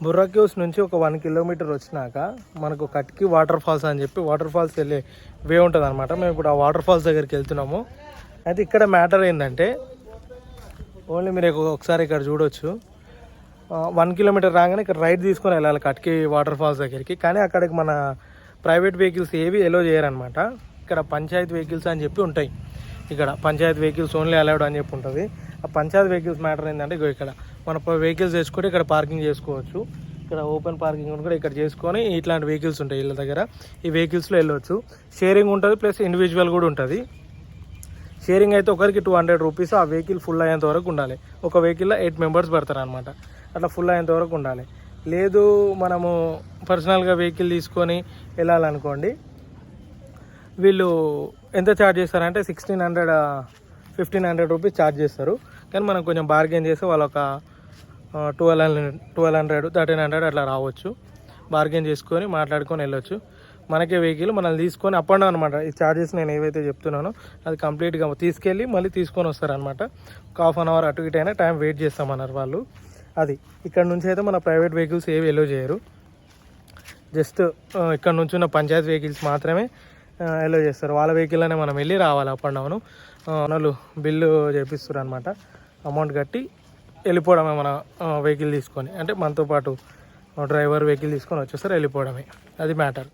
Borra caves నుంచి ఒక 1 kilometre వచ్చినాక మనకు కట్కి వాటర్ ఫాల్స్ అని చెప్పి వాటర్ ఫాల్స్ వెళ్ళే వే ఉంటుంది అనమాట. మేము ఇప్పుడు ఆ వాటర్ ఫాల్స్ దగ్గరికి వెళ్తున్నాము. అయితే ఇక్కడ మ్యాటర్ ఏంటంటే ఓన్లీ మీరు ఒకసారి ఇక్కడ చూడొచ్చు. 1 కిలోమీటర్ రాగానే ఇక్కడ రైడ్ తీసుకొని వెళ్ళాలి కట్కి వాటర్ ఫాల్స్ దగ్గరికి. కానీ అక్కడికి మన ప్రైవేట్ వెహికల్స్ ఏవి ఎలో చేయరనమాట. ఇక్కడ పంచాయతీ వెహికల్స్ అని చెప్పి ఉంటాయి. ఇక్కడ పంచాయతీ వెహికల్స్ ఓన్లీ అలౌడ్ అని చెప్పి ఉంటుంది. ఆ పంచాయతీ వెహికల్స్ మ్యాటర్ ఏంటంటే ఇక్కడ మన వెహికల్స్ చేసుకుంటే ఇక్కడ పార్కింగ్ చేసుకోవచ్చు. ఇక్కడ ఓపెన్ పార్కింగ్ కూడా ఇక్కడ చేసుకొని ఇట్లాంటి వెహికల్స్ ఉంటాయి వీళ్ళ దగ్గర. ఈ వెహికల్స్లో వెళ్ళవచ్చు. షేరింగ్ ఉంటుంది ప్లస్ ఇండివిజువల్ కూడా ఉంటుంది. షేరింగ్ అయితే ఒకరికి 200 రూపీస్. ఆ వెహికల్ ఫుల్ అయ్యేంత వరకు ఉండాలి. ఒక వెహికల్లో 8 మెంబర్స్ పడతారు అనమాట. అట్లా ఫుల్ అయ్యేంత వరకు ఉండాలి. లేదు మనము పర్సనల్గా వెహికల్ తీసుకొని వెళ్ళాలనుకోండి, వీళ్ళు ఎంత ఛార్జ్ చేస్తారంటే 1,1500 రూపీస్ ఛార్జ్ చేస్తారు. కానీ మనం కొంచెం బార్గెన్ చేస్తే వాళ్ళు ఒక 1200 1300 అట్లా రావచ్చు. బార్గెన్ చేసుకొని మాట్లాడుకొని వెళ్ళొచ్చు. మనకే వెహికల్ మనల్ని తీసుకొని అప్ అండ్ డౌన్ అనమాట. ఈ ఛార్జెస్ నేను ఏవైతే చెప్తున్నానో అది కంప్లీట్గా తీసుకెళ్ళి మళ్ళీ తీసుకొని వస్తారనమాట. ఒక ½ అవర్ అటు ఇటు అయినా టైం వెయిట్ చేస్తామన్నారు వాళ్ళు. అది ఇక్కడ నుంచి అయితే మన ప్రైవేట్ వెహికల్స్ ఏవి ఎలో చేయరు. జస్ట్ ఇక్కడ నుంచి ఉన్న పంచాయతీ వెహికల్స్ మాత్రమే ఎలో చేస్తారు. వాళ్ళ వెహికల్లోనే మనం వెళ్ళి రావాలి అప్ అండ్ డౌన్. వాళ్ళు బిల్లు చేపిస్తారు అనమాట. అమౌంట్ కట్టి వెళ్ళిపోవడమే మన వెహికల్ తీసుకొని. అంటే మనతో పాటు డ్రైవర్ వెహికల్ తీసుకొని వచ్చేస్తారు, వెళ్ళిపోవడమే. అది మ్యాటర్.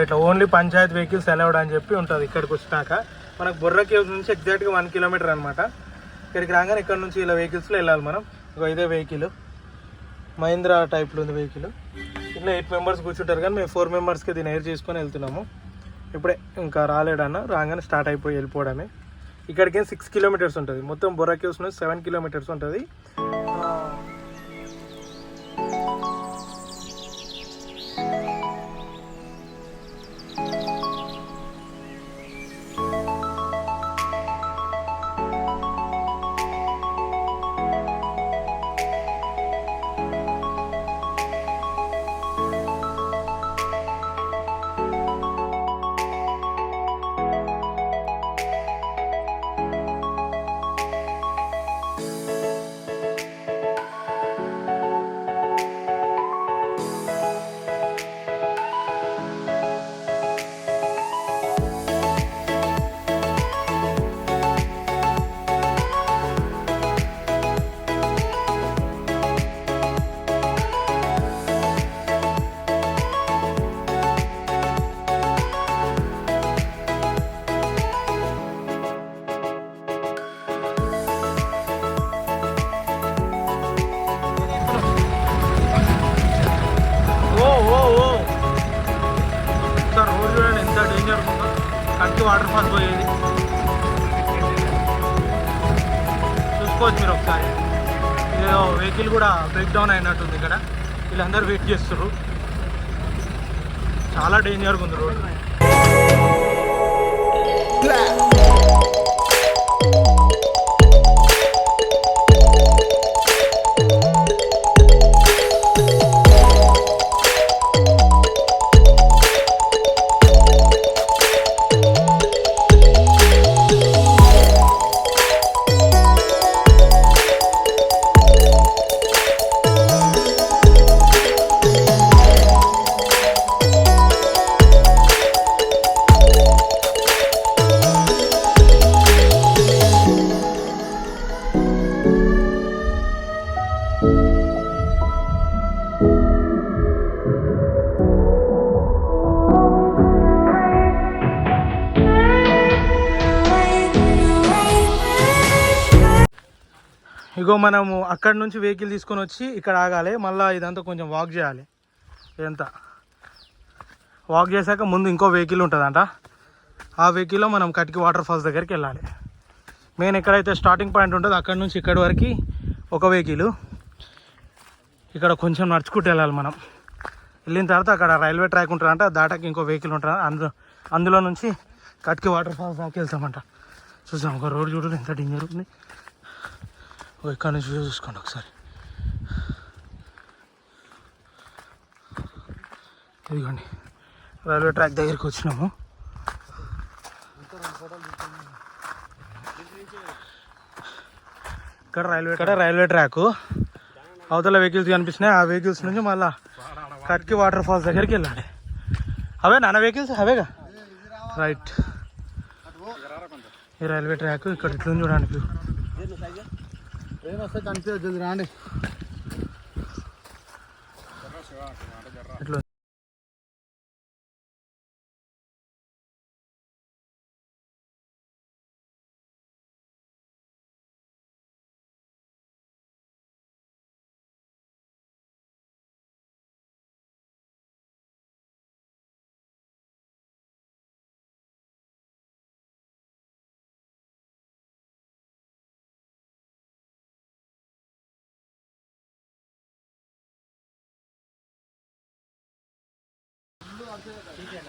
ఇట్లా ఓన్లీ పంచాయతీ వెహికల్స్ అలౌడ్ అని చెప్పి ఉంటుంది. ఇక్కడికి వచ్చినాక మనకు బొర్రా కేవ్స్ నుంచి ఎగ్జాక్ట్గా 1 కిలోమీటర్ అనమాట. ఇక్కడికి రాగానే ఇక్కడ నుంచి ఇలా వెహికల్స్లో వెళ్ళాలి మనం. ఇదే వెహికల్ మహీంద్రా టైప్లో ఉంది వెహికల్. ఇట్లా 8 మెంబర్స్ కూర్చుంటారు. కానీ మేము 4 మెంబర్స్కి దీన్ని ఎయిర్ చేసుకొని వెళ్తున్నాము. ఇప్పుడే ఇంకా రాలేడన్న రాగానే స్టార్ట్ అయిపోయి వెళ్ళిపోవడమే. ఇక్కడికి 6 కిలోమీటర్స్ ఉంటుంది. మొత్తం బొర్రా కేవ్స్ నుంచి 7 కిలోమీటర్స్ ఉంటుంది. కట్కి వాటర్ ఫాల్స్ పోయేది చూసుకోవచ్చు మీరు ఒకసారి. ఏదో వెహికల్ కూడా బ్రేక్ డౌన్ అయినట్టుంది. ఇక్కడ వీళ్ళందరూ వెయిట్ చేస్తారు. చాలా డేంజర్గా ఉంది రోడ్. ఇగో మనము అక్కడ నుంచి వెహికల్ తీసుకొని వచ్చి ఇక్కడ ఆగాలి. మళ్ళీ ఇదంతా కొంచెం వాక్ చేయాలి. ఇదంతా వాక్ చేశాక ముందు ఇంకో వెహికల్ ఉంటుందంట. ఆ వెహికల్లో మనం కట్కి వాటర్ ఫాల్స్ దగ్గరికి వెళ్ళాలి. మెయిన్ ఎక్కడైతే స్టార్టింగ్ పాయింట్ ఉంటుందో అక్కడ నుంచి ఇక్కడి వరకు ఒక వెహికల్. ఇక్కడ కొంచెం నడుచుకుంటూ వెళ్ళాలి మనం. వెళ్ళిన తర్వాత అక్కడ రైల్వే ట్రాక్ ఉంటుందంట. దాటాకి ఇంకో వెహికల్ ఉంటుంది. అందులో నుంచి కట్కి వాటర్ ఫాల్స్ దాకా వెళ్తామంట. చూసాం ఒక రోడ్ చూడండి ఎంత డేంజర్ ఉంది. ఇక్కడ నుంచి వ్యూ చూసుకోండి ఒకసారి. ఇదిగోండి రైల్వే ట్రాక్ దగ్గరికి వచ్చినాము. ఇక్కడ రైల్వే ట్రాక్. అవతల వెహికల్స్ కనిపిస్తున్నాయి, ఆ వెహికల్స్ నుంచి మళ్ళీ కట్కి వాటర్ ఫాల్స్ దగ్గరికి వెళ్ళాలి. అవే నాన్న వెహికల్స్ అవేగా, రైట్. ఈ రైల్వే ట్రాక్ ఇక్కడ ఇట్లా చూడండి వ్యూ. రాండి ఇట్లా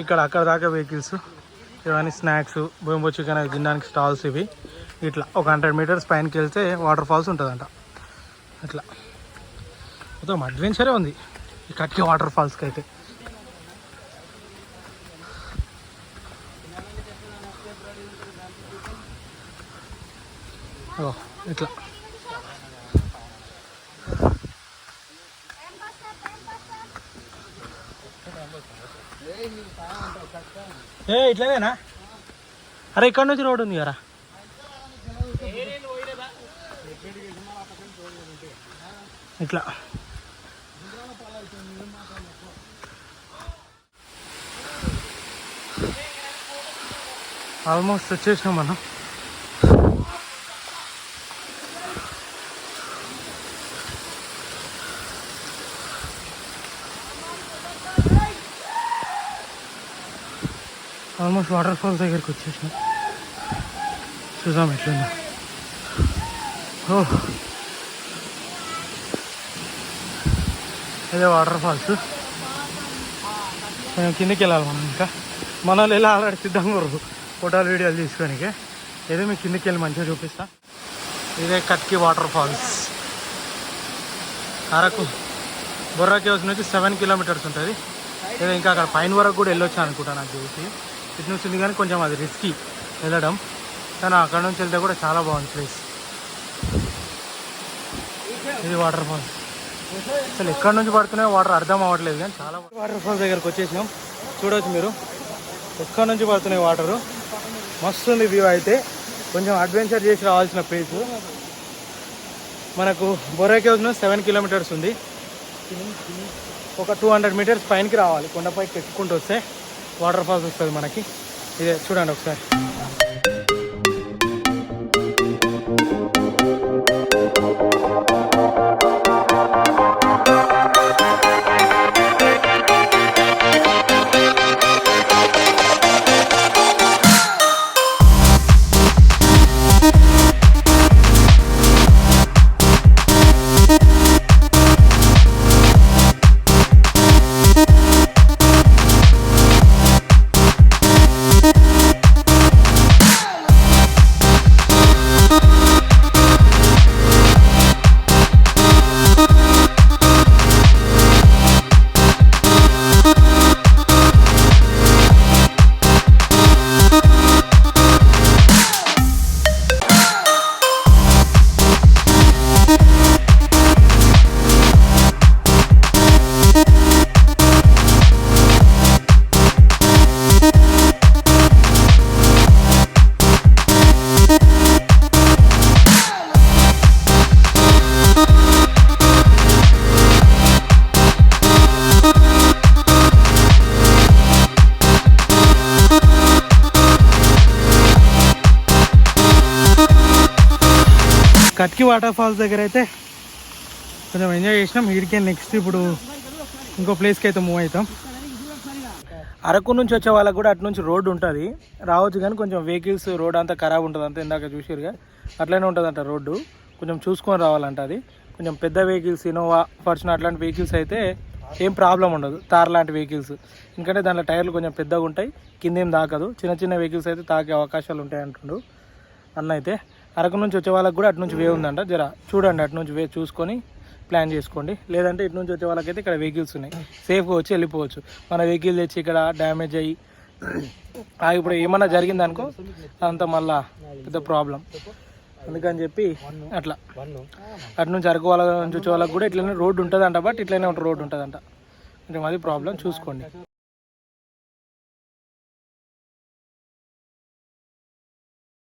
ఇక్కడ అక్కడ దాకా వెహికల్స్, ఇవన్నీ స్నాక్స్, బొంబో చికెన్ అవి తినడానికి స్టాల్స్ ఇవి. ఇట్లా ఒక 100 మీటర్స్ పైనకి వెళ్తే వాటర్ ఫాల్స్ ఉంటుందంట. ఇట్లా మొత్తం అడ్వెంచరే ఉంది ఈ కట్కి వాటర్ ఫాల్స్కి అయితే. ఇట్లా ఇట్లానేనా? అరే ఇక్కడ నుంచి రోడ్ ఉంది కదా. ఇట్లా ఆల్మోస్ట్ వచ్చేసినాం మనం. ఆల్మోస్ట్ వాటర్ ఫాల్స్ దగ్గరికి వచ్చేసినాం. చూద్దాం ఎట్లుందా. ఓ ఇదే వాటర్ ఫాల్స్. మేము కిందకి వెళ్ళాలి మనం. ఇంకా మన వాళ్ళు ఎలా ఆల్రెడీ సిద్ధంగా ఫోటోలు వీడియోలు తీసుకోనికి. ఏదో మీకు కిందకి వెళ్ళి మంచిగా చూపిస్తా. ఇదే Katiki waterfalls. Araku Borra caves నుంచి 7 కిలోమీటర్స్ ఉంటుంది. ఏదో ఇంకా అక్కడ పైన వరకు కూడా వెళ్ళొచ్చు అనుకుంటా నాకు తెలిసి. ఇటు నుంచి ఉంది కానీ కొంచెం అది రిస్కీ వెళ్ళడం, కానీ అక్కడ నుంచి వెళ్తే కూడా చాలా బాగుంది ప్లేస్. ఇది వాటర్ ఫాల్స్. అసలు ఎక్కడి నుంచి పడుతున్నాయో వాటర్ అర్థం అవ్వట్లేదు, కానీ చాలా వాటర్ ఫాల్స్ దగ్గరకు వచ్చేసినాం. చూడవచ్చు మీరు ఎక్కడి నుంచి పడుతున్నాయి వాటరు. మస్తు ఉంది వ్యూ. అయితే కొంచెం అడ్వెంచర్ చేసి రావాల్సిన ప్లేస్. మనకు బొర్రా కేవ్స్ నుంచి 7 కిలోమీటర్స్ ఉంది. ఒక 200 మీటర్స్ పైనకి రావాలి. కొండపైకి ఎక్కుకుంటూ వస్తే వాటర్ ఫాల్స్ వస్తుంది మనకి. ఇదే చూడండి ఒకసారి. కట్కి వాటర్ ఫాల్స్ దగ్గర అయితే కొంచెం ఎంజాయ్ చేసినాం. వీడికే నెక్స్ట్ ఇప్పుడు ఇంకో ప్లేస్కి అయితే మూవ్ అవుతాం. అరకు నుంచి వచ్చే వాళ్ళకి కూడా అటు నుంచి రోడ్డు ఉంటుంది రావచ్చు, కానీ కొంచెం వెహికల్స్ రోడ్ అంతా ఖరాబ్ ఉంటుంది. అంతా ఇందాక చూసారుగా అట్లనే ఉంటుందంట రోడ్డు. కొంచెం చూసుకొని రావాలంట. అది కొంచెం పెద్ద వెహికల్స్, ఇనోవా, ఫార్చునర్ అట్లాంటి వెహికల్స్ అయితే ఏం ప్రాబ్లం ఉండదు. తార్ లాంటి వెహికల్స్ ఎందుకంటే దాంట్లో టైర్లు కొంచెం పెద్దగా ఉంటాయి, కిందేం తాకదు. చిన్న చిన్న వెహికల్స్ అయితే తాకే అవకాశాలు ఉంటాయి అంటుండు అన్న. అయితే అరకు నుంచి వచ్చే వాళ్ళకి కూడా అటు నుంచి వే ఉందంట. జర చూడండి, అటు నుంచి వే చూసుకొని ప్లాన్ చేసుకోండి. లేదంటే ఇటు నుంచి వచ్చే వాళ్ళకైతే ఇక్కడ వెహికల్స్ ఉన్నాయి, సేఫ్గా వచ్చి వెళ్ళిపోవచ్చు. మన వెహికల్ తెచ్చి ఇక్కడ డ్యామేజ్ అయ్యి ఇప్పుడు ఏమన్నా జరిగిందనుకో అంత మళ్ళా పెద్ద ప్రాబ్లం. అందుకని చెప్పి అట్లా అటు నుంచి అరకు వాళ్ళ నుంచి వచ్చే వాళ్ళకి కూడా ఇట్లనే రోడ్డు ఉంటుందంట, బట్ ఇట్లనే రోడ్డు ఉంటుందంట. కొంచెం అది ప్రాబ్లం చూసుకోండి.